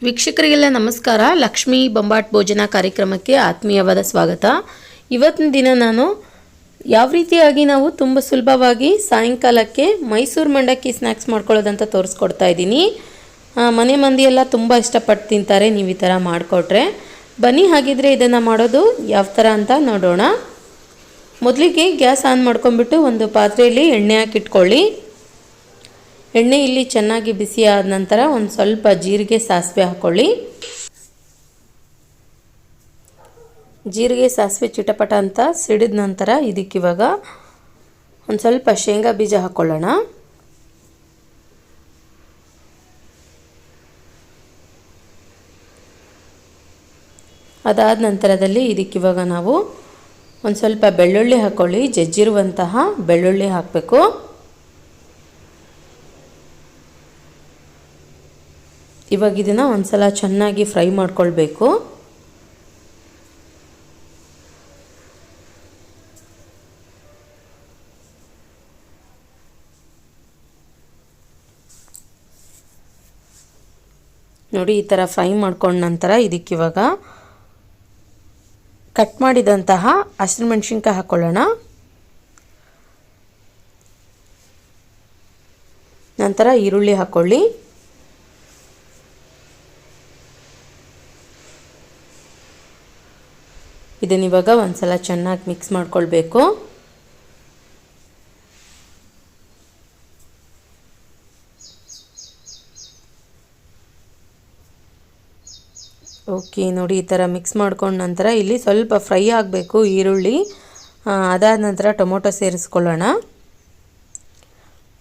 ವೀಕ್ಷಕರಿಗೆಲ್ಲ ನಮಸ್ಕಾರ. ಲಕ್ಷ್ಮೀ ಬೊಂಬಾಟ್ ಭೋಜನ ಕಾರ್ಯಕ್ರಮಕ್ಕೆ ಆತ್ಮೀಯವಾದ ಸ್ವಾಗತ. ಇವತ್ತಿನ ದಿನ ನಾನು ಯಾವ ರೀತಿಯಾಗಿ ನಾವು ತುಂಬ ಸುಲಭವಾಗಿ ಸಾಯಂಕಾಲಕ್ಕೆ ಮೈಸೂರು ಮಂಡಕ್ಕಿ ಸ್ನ್ಯಾಕ್ಸ್ ಮಾಡ್ಕೊಳ್ಳೋದಂತ ತೋರಿಸ್ಕೊಡ್ತಾ ಇದ್ದೀನಿ. ಮನೆ ಮಂದಿ ಎಲ್ಲ ತುಂಬ ಇಷ್ಟಪಟ್ಟು ತಿಂತಾರೆ ನೀವು ಈ ಥರ ಮಾಡಿಕೊಟ್ರೆ. ಬನ್ನಿ ಹಾಗಿದ್ರೆ ಇದನ್ನು ಮಾಡೋದು ಯಾವ ಥರ ಅಂತ ನೋಡೋಣ. ಮೊದಲಿಗೆ ಗ್ಯಾಸ್ ಆನ್ ಮಾಡ್ಕೊಂಡ್ಬಿಟ್ಟು ಒಂದು ಪಾತ್ರೆಯಲ್ಲಿ ಎಣ್ಣೆ ಹಾಕಿಟ್ಕೊಳ್ಳಿ. ಎಣ್ಣೆ ಇಲ್ಲಿ ಚೆನ್ನಾಗಿ ಬಿಸಿ ಆದ ನಂತರ ಒಂದು ಸ್ವಲ್ಪ ಜೀರಿಗೆ ಸಾಸಿವೆ ಹಾಕೊಳ್ಳಿ. ಜೀರಿಗೆ ಸಾಸಿವೆ ಚಿಟಪಟ ಅಂತ ಸಿಡಿದ ನಂತರ ಇದಕ್ಕಿವಾಗ ಒಂದು ಸ್ವಲ್ಪ ಶೇಂಗಾ ಬೀಜ ಹಾಕ್ಕೊಳ್ಳೋಣ. ಅದಾದ ನಂತರದಲ್ಲಿ ಇದಕ್ಕಿವಾಗ ನಾವು ಒಂದು ಸ್ವಲ್ಪ ಬೆಳ್ಳುಳ್ಳಿ ಹಾಕ್ಕೊಳ್ಳಿ. ಜಜ್ಜಿರುವಂತಹ ಬೆಳ್ಳುಳ್ಳಿ ಹಾಕಬೇಕು. ಇವಾಗ ಇದನ್ನು ಒಂದು ಸಲ ಚೆನ್ನಾಗಿ ಫ್ರೈ ಮಾಡ್ಕೊಳ್ಬೇಕು. ನೋಡಿ ಈ ಥರ ಫ್ರೈ ಮಾಡ್ಕೊಂಡ ನಂತರ ಇದಕ್ಕಿವಾಗ ಕಟ್ ಮಾಡಿದಂತಹ ಹಸಿಮೆಣಸಿನ್ಕಾಯಿ ಹಾಕ್ಕೊಳ್ಳೋಣ. ನಂತರ ಈರುಳ್ಳಿ ಹಾಕ್ಕೊಳ್ಳಿ. ಇದನ್ನಿವಾಗ ಒಂದು ಸಲ ಚೆನ್ನಾಗಿ ಮಿಕ್ಸ್ ಮಾಡ್ಕೊಳ್ಬೇಕು. ಓಕೆ, ನೋಡಿ ಈ ಥರ ಮಿಕ್ಸ್ ಮಾಡ್ಕೊಂಡ ನಂತರ ಇಲ್ಲಿ ಸ್ವಲ್ಪ ಫ್ರೈ ಆಗಬೇಕು ಈರುಳ್ಳಿ. ಅದಾದ ನಂತರ ಟೊಮೊಟೊ ಸೇರಿಸ್ಕೊಳ್ಳೋಣ.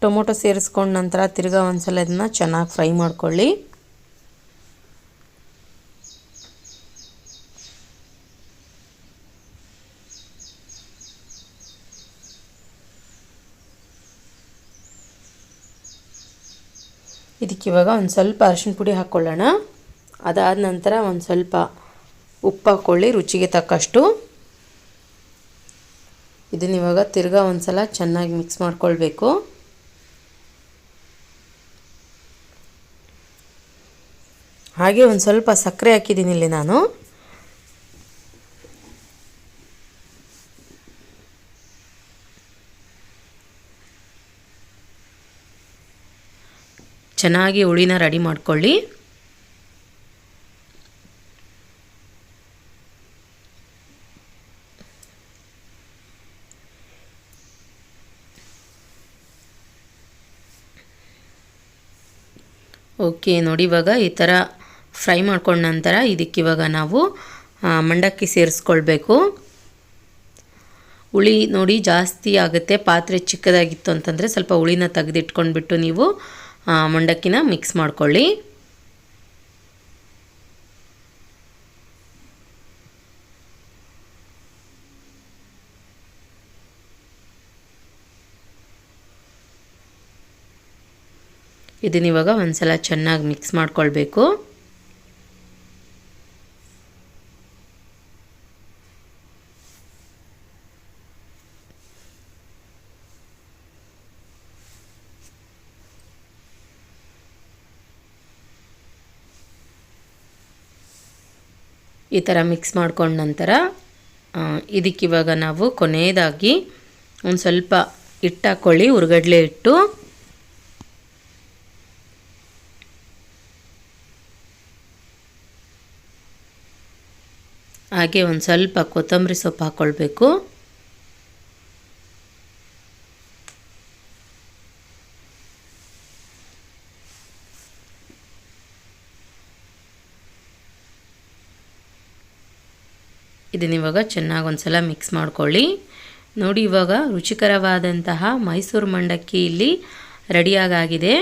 ಟೊಮೊಟೊ ಸೇರಿಸ್ಕೊಂಡ ನಂತರ ತಿರ್ಗಾ ಒಂದು ಸಲ ಇದನ್ನು ಚೆನ್ನಾಗಿ ಫ್ರೈ ಮಾಡ್ಕೊಳ್ಳಿ. ಇದಕ್ಕಿವಾಗ ಒಂದು ಸ್ವಲ್ಪ ಅರಿಶಿನ ಪುಡಿ ಹಾಕ್ಕೊಳ್ಳೋಣ. ಅದಾದ ನಂತರ ಒಂದು ಸ್ವಲ್ಪ ಉಪ್ಪು ಹಾಕ್ಕೊಳ್ಳಿ ರುಚಿಗೆ ತಕ್ಕಷ್ಟು. ಇದನ್ನಿವಾಗ ತಿರ್ಗಾ ಒಂದು ಸಲ ಚೆನ್ನಾಗಿ ಮಿಕ್ಸ್ ಮಾಡ್ಕೊಳ್ಬೇಕು. ಹಾಗೆ ಒಂದು ಸ್ವಲ್ಪ ಸಕ್ಕರೆ ಹಾಕಿದ್ದೀನಿ ಇಲ್ಲಿ ನಾನು. ಚೆನ್ನಾಗಿ ಹುಳಿನ ರೆಡಿ ಮಾಡ್ಕೊಳ್ಳಿ. ಓಕೆ, ನೋಡಿ ಇವಾಗ ಈ ಥರ ಫ್ರೈ ಮಾಡ್ಕೊಂಡ ನಂತರ ಇದಕ್ಕಿವಾಗ ನಾವು ಮಂಡಕ್ಕಿ ಸೇರಿಸ್ಕೊಳ್ಬೇಕು. ಹುಳಿ ನೋಡಿ ಜಾಸ್ತಿ ಆಗುತ್ತೆ. ಪಾತ್ರೆ ಚಿಕ್ಕದಾಗಿತ್ತು ಅಂತಂದರೆ ಸ್ವಲ್ಪ ಹುಳಿನ ತೆಗೆದಿಟ್ಕೊಂಡ್ಬಿಟ್ಟು ನೀವು ಮಂಡಕ್ಕಿನ ಮಿಕ್ಸ್ ಮಾಡ್ಕೊಳ್ಳಿ. ಇದನ್ನಿವಾಗ ಒಂದ್ಸಲ ಚೆನ್ನಾಗಿ ಮಿಕ್ಸ್ ಮಾಡ್ಕೊಳ್ಬೇಕು. ಈ ಥರ ಮಿಕ್ಸ್ ಮಾಡ್ಕೊಂಡ ನಂತರ ಇದಕ್ಕಿವಾಗ ನಾವು ಕೊನೆಯದಾಗಿ ಒಂದು ಸ್ವಲ್ಪ ಹಿಟ್ಟು ಹಾಕ್ಕೊಳ್ಳಿ, ಹುರ್ಗಡ್ಲೆ ಹಿಟ್ಟು. ಹಾಗೆ ಒಂದು ಸ್ವಲ್ಪ ಕೊತ್ತಂಬರಿ ಸೊಪ್ಪು ಹಾಕ್ಕೊಳ್ಬೇಕು. ಇದನ್ನಿವಾಗ ಚೆನ್ನಾಗಿ ಒಂದು ಸಲ ಮಿಕ್ಸ್ ಮಾಡ್ಕೊಳ್ಳಿ. ನೋಡಿ ಇವಾಗ ರುಚಿಕರವಾದಂತಹ ಮೈಸೂರು ಮಂಡಕ್ಕಿ ಇಲ್ಲಿ ರೆಡಿಯಾಗಿದೆ.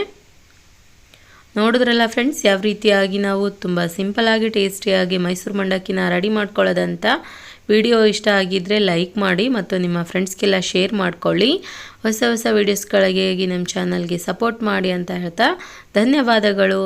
ನೋಡಿದ್ರಲ್ಲ ಫ್ರೆಂಡ್ಸ್, ಯಾವ ರೀತಿಯಾಗಿ ನಾವು ತುಂಬ ಸಿಂಪಲಾಗಿ ಟೇಸ್ಟಿಯಾಗಿ ಮೈಸೂರು ಮಂಡಕ್ಕಿನ ರೆಡಿ ಮಾಡ್ಕೊಳ್ಳೋದಂತ. ವಿಡಿಯೋ ಇಷ್ಟ ಆಗಿದ್ದರೆ ಲೈಕ್ ಮಾಡಿ ಮತ್ತು ನಿಮ್ಮ ಫ್ರೆಂಡ್ಸ್ಗೆಲ್ಲ ಶೇರ್ ಮಾಡ್ಕೊಳ್ಳಿ. ಹೊಸ ಹೊಸ ವೀಡಿಯೋಸ್ಗಳಿಗೆ ನಮ್ಮ ಚಾನಲ್ಗೆ ಸಪೋರ್ಟ್ ಮಾಡಿ ಅಂತ ಹೇಳ್ತಾ ಧನ್ಯವಾದಗಳು.